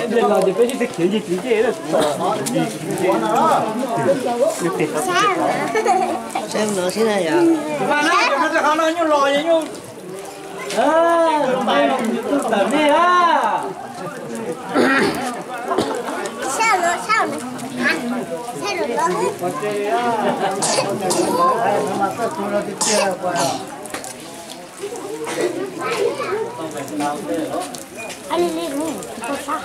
Lên lò thì phải thực hiện gì chính chế đó. Xem nó thế này à? Mà nó sẽ không nói như lò vậy nhung. Đây là tôi tận đi á. Sao nữa? Hả? Sao được đó? Anh đi luôn, tôi phát.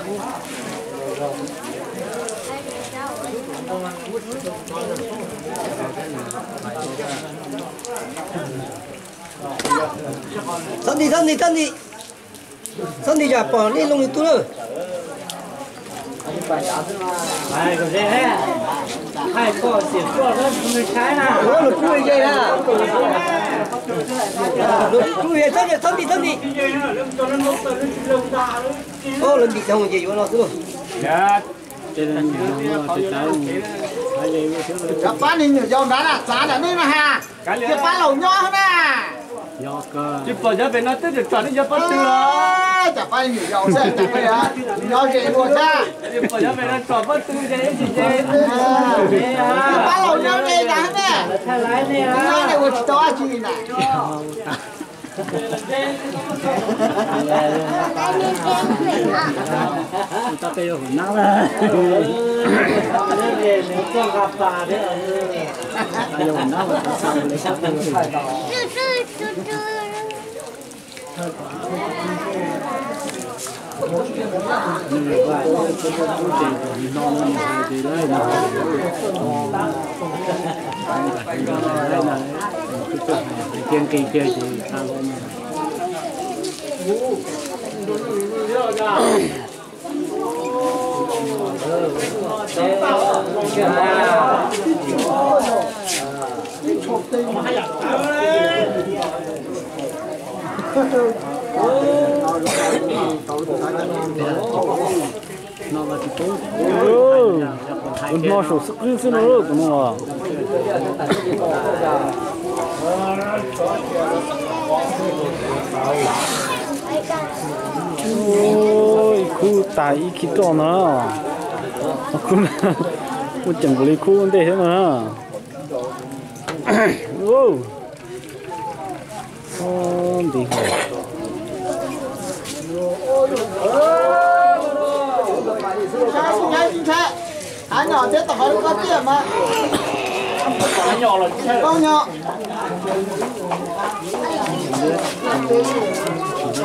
Thân đi giả bỏ đi lông tu rồi. Ai có thế hả? Hai con xỉa cho nó người trái nào. Nó lục chui vậy à? Lục chui vậy thân đi. Ô lần đi xong rồi nó tu. Dạ. Các bạn đi nhiều dòng đá là giá là nên mà hà. Các bạn lẩu nho nè. Chứ bây giờ về nó tức được chọn đến giờ bắt từ Các bạn nhiều dòng sẽ chẳng phải hả? Nho gì luôn ra. chứ bây giờ về nó chọn bắt từ thế gì thế. Các bạn lẩu nho này đã nè. Nho này một to chi nè. Ta tiêu hồn não ra. Nếu con gặp bà đấy ở đây hồn não mà sao lấy sao được. Kiên kỳ chơi thì sao nó sổ sức riêng nó được nó ôi khu tại khi to nó khu một chẳng có lấy khu vấn đề thế mà wow đi Chính xác. Há nhỏ thế tập hợp có tiền mà. Há nhỏ là con nhỏ.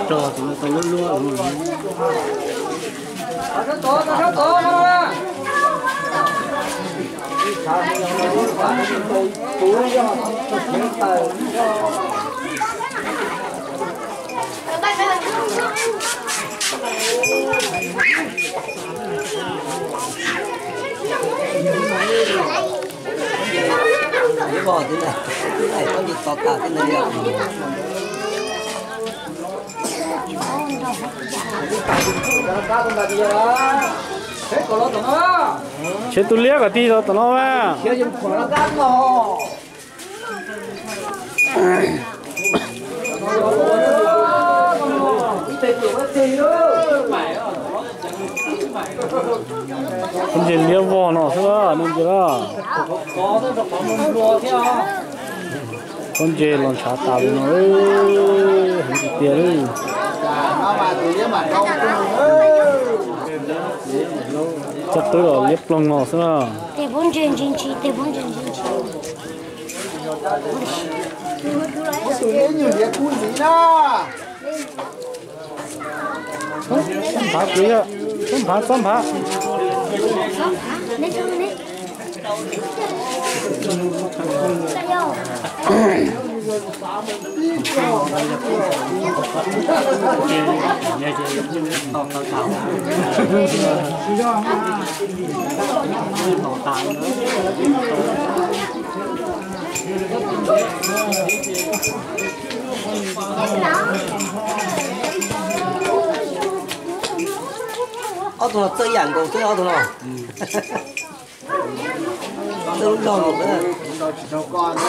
Cho thì nó lớn luôn. Rất to đó. Cái bò thế này có dịch to cả thế này được. Chế tu liếc cả tí đó tao nói à. Con gì liếc vò nó thôi nên chưa con gì lon chả tao nó không chịu tiền chắc tôi là liếc lon nó thôi Để bốn chuyện chính trị. Tụi nó nhiều việc cuốn gì đó. Không phá quý ạ. Không phá. Lên xuống đi. tụi nó chơi ảnh của tụi nó tôi lúc đầu nữa đầu chỉ cho con đấy